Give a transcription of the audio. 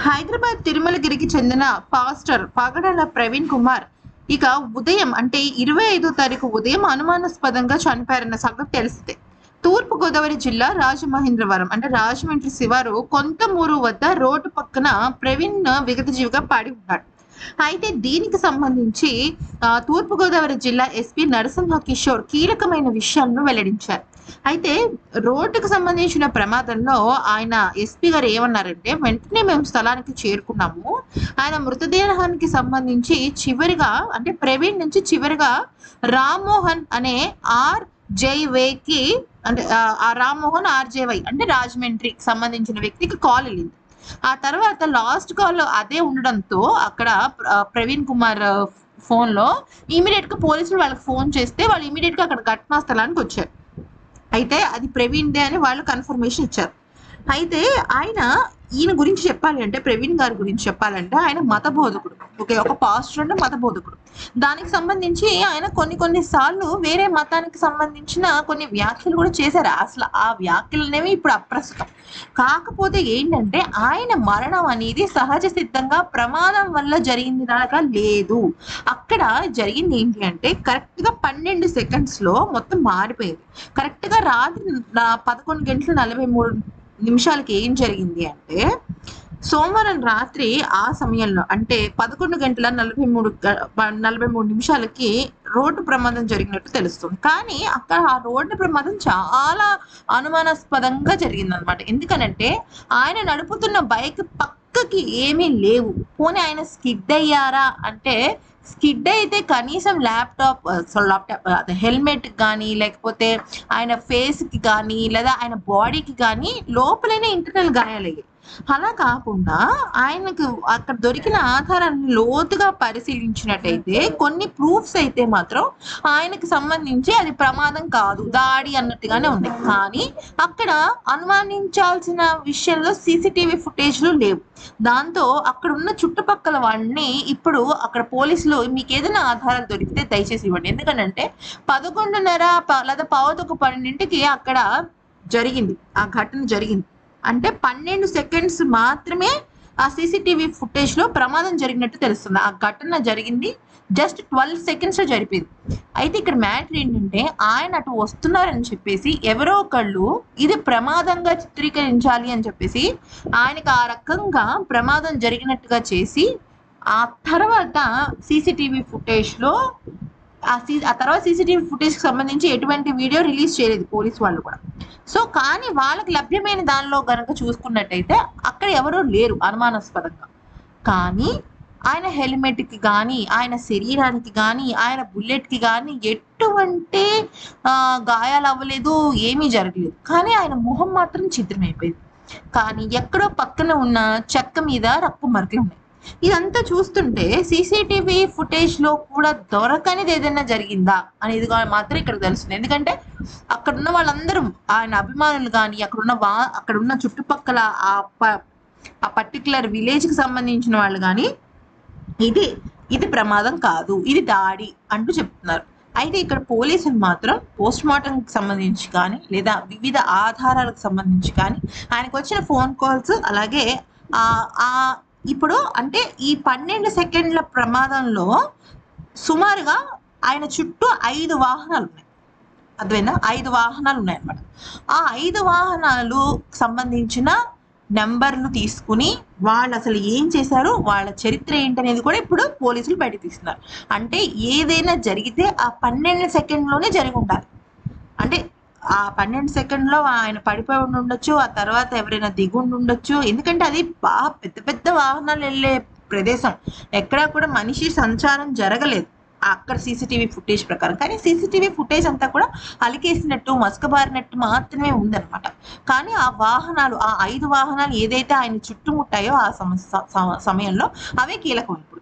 హైదరాబాద్ తిరుమలగిరికి చెందిన పాస్టర్ పగడాల ప్రవీణ్ కుమార్ ఇక ఉదయం అంటే 25వ తారీఖు ఉదయం అనుమానాస్పదంగా చనిపోయారన్న సంగతి తెలిసిందే. తూర్పు గోదావరి జిల్లా రాజమహేంద్రవరం అంటే రాజమండ్రి శివారు కొంతమూరు వద్ద రోడ్డు పక్కన ప్రవీణ్ విగతజీవిగా పడి ఉన్నాడు. అయితే దీనికి సంబంధించి తూర్పు గోదావరి జిల్లా ఎస్పీ నరసింహ కిషోర్ కీలకమైన విషయాలను వెల్లడించారు. అయితే రోడ్డుకు సంబంధించిన ప్రమాదంలో ఆయన ఎస్పీ గారు ఏమన్నారంటే, వెంటనే మేము స్థలానికి చేరుకున్నాము. ఆయన మృతదేహానికి సంబంధించి చివరిగా అంటే ప్రవీణ్ నుంచి చివరిగా రామ్మోహన్ అనే RJYకి అంటే ఆ రామ్మోహన్ RJY అంటే రాజమండ్రికి సంబంధించిన వ్యక్తికి కాల్ వెళ్ళింది. ఆ తర్వాత లాస్ట్ కాల్ అదే ఉండడంతో అక్కడ ప్రవీణ్ కుమార్ ఫోన్ లో ఇమీడియట్ గా పోలీసులు వాళ్ళకి ఫోన్ చేస్తే వాళ్ళు ఇమీడియట్ గా అక్కడ ఘటనా స్థలానికి వచ్చారు. అయితే అది ప్రవీణ్ దే అని వాళ్ళు కన్ఫర్మేషన్ ఇచ్చారు. అయితే ఈయన గురించి చెప్పాలి అంటే ప్రవీణ్ గారి గురించి చెప్పాలంటే ఆయన మత బోధకుడు. ఒక పాస్టర్ అంటే మత బోధకుడు. దానికి సంబంధించి ఆయన కొన్ని సార్లు వేరే మతానికి సంబంధించిన కొన్ని వ్యాఖ్యలు కూడా చేశారు. అసలు ఆ వ్యాఖ్యలు అనేవి ఇప్పుడు అప్రస్తుతం. కాకపోతే ఏంటంటే ఆయన మరణం అనేది సహజ సిద్ధంగా ప్రమాదం వల్ల జరిగింది దాకా లేదు. అక్కడ జరిగింది ఏంటి అంటే కరెక్ట్ గా 12 సెకండ్స్ లో మొత్తం మారిపోయింది. కరెక్ట్ గా రాత్రి 11:43 ఏం జరిగింది అంటే సోమవారం రాత్రి ఆ సమయంలో అంటే 11:43 రోడ్డు ప్రమాదం జరిగినట్టు తెలుస్తుంది. కానీ అక్కడ ఆ రోడ్డు ప్రమాదం చాలా అనుమానాస్పదంగా జరిగింది అనమాట. ఎందుకనంటే ఆయన నడుపుతున్న బైక్ పక్కకి ఏమీ లేవు. పోనీ ఆయన స్కిడ్ అయ్యారా అంటే స్కిడ్ అయితే కనీసం ల్యాప్టాప్ హెల్మెట్ కానీ లేకపోతే ఆయన ఫేస్ కి కానీ లేదా ఆయన బాడీకి కానీ లోపలనే ఇంటర్నల్ గాయాలయ్యాయి. అలా కాకుండా ఆయనకు అక్కడ దొరికిన ఆధారాన్ని లోతుగా పరిశీలించినట్టయితే కొన్ని ప్రూఫ్స్ అయితే మాత్రం ఆయనకు సంబంధించి అది ప్రమాదం కాదు, దాడి అన్నట్టుగానే ఉన్నాయి. కానీ అక్కడ అనుమానించాల్సిన విషయంలో CCTV ఫుటేజ్లు లేవు. దాంతో అక్కడ ఉన్న చుట్టుపక్కల వాళ్ళని ఇప్పుడు అక్కడ పోలీసులు మీకు ఏదైనా ఆధారాలు దొరికితే దయచేసి ఇవ్వండి. ఎందుకంటే 11:30 లేదా 11:12 అక్కడ జరిగింది, ఆ ఘటన జరిగింది. అంటే 12 సెకండ్స్ మాత్రమే ఆ CCTV ఫుటేజ్ లో ప్రమాదం జరిగినట్టు తెలుస్తుంది. ఆ ఘటన జరిగింది జస్ట్ 12 సెకండ్స్ లో జరిపింది. అయితే ఇక్కడ మ్యాటర్ ఏంటంటే ఆయన అటు వస్తున్నారని చెప్పేసి ఎవరో ఒకళ్ళు ఇది ప్రమాదంగా చిత్రీకరించాలి అని చెప్పేసి ఆయనకు ఆ రకంగా ప్రమాదం జరిగినట్టుగా చేసి ఆ తర్వాత CCTV ఫుటేజ్ లో ఆ తర్వాత CCTV ఫుటేజ్ కి సంబంధించి ఎటువంటి వీడియో రిలీజ్ చేయలేదు పోలీసు వాళ్ళు కూడా. సో కానీ వాళ్ళకి లభ్యమైన దానిలో గనక చూసుకున్నట్టయితే అక్కడ ఎవరో లేరు అనుమానాస్పదంగా. కానీ ఆయన హెల్మెట్ కి కానీ ఆయన శరీరానికి కానీ ఆయన బుల్లెట్ కి కానీ ఎటువంటి గాయాలు అవ్వలేదు, ఏమీ జరగలేదు. కానీ ఆయన మొహం మాత్రం చిత్రమైపోయింది. కానీ ఎక్కడో పక్కన ఉన్న చెక్క మీద రక్త మరకలు ఉన్నాయి. ఇదంతా చూస్తుంటే CCTV ఫుటేజ్ లో కూడా దొరకనిది ఏదైనా జరిగిందా అనేది మాత్రం ఇక్కడ తెలుస్తుంది. ఎందుకంటే అక్కడ ఉన్న వాళ్ళందరూ ఆయన అభిమానులు కానీ అక్కడ ఉన్న చుట్టుపక్కల ఆ పర్టికులర్ విలేజ్ కి సంబంధించిన వాళ్ళు కానీ ఇది ప్రమాదం కాదు, ఇది దాడి అంటూ చెప్తున్నారు. అయితే ఇక్కడ పోలీసులు మాత్రం పోస్ట్ మార్టం కి సంబంధించి కానీ లేదా వివిధ ఆధారాలకు సంబంధించి కానీ ఆయనకు వచ్చిన ఫోన్ కాల్స్ అలాగే ఇప్పుడు అంటే ఈ 12 సెకండ్ల ప్రమాదంలో సుమారుగా ఆయన చుట్టూ 5 వాహనాలు ఉన్నాయి. అర్థమైందా? 5 వాహనాలు ఉన్నాయన్నమాట. ఆ 5 వాహనాలు సంబంధించిన నెంబర్లు తీసుకుని వాళ్ళు అసలు ఏం చేశారు, వాళ్ళ చరిత్ర ఏంటనేది కూడా ఇప్పుడు పోలీసులు బయట తీస్తున్నారు. అంటే ఏదైనా జరిగితే ఆ 12 సెకండ్లోనే జరిగి ఉండాలి. అంటే ఆ 12 సెకండ్లో ఆయన పడిపోయి ఉండొచ్చు, ఆ తర్వాత ఎవరైనా దిగుండి ఉండొచ్చు. ఎందుకంటే అది బాగా పెద్ద వాహనాలు వెళ్ళే ప్రదేశం, ఎక్కడా కూడా మనిషి సంచారం జరగలేదు అక్కడ CCTV ఫుటేజ్ ప్రకారం. కానీ CCTV ఫుటేజ్ అంతా కూడా అలికేసినట్టు మసకబారినట్టు మాత్రమే ఉందన్నమాట. కానీ ఆ 5 వాహనాలు ఏదైతే ఆయన చుట్టుముట్టాయో ఆ సమయంలో అవే కీలకమైనవి.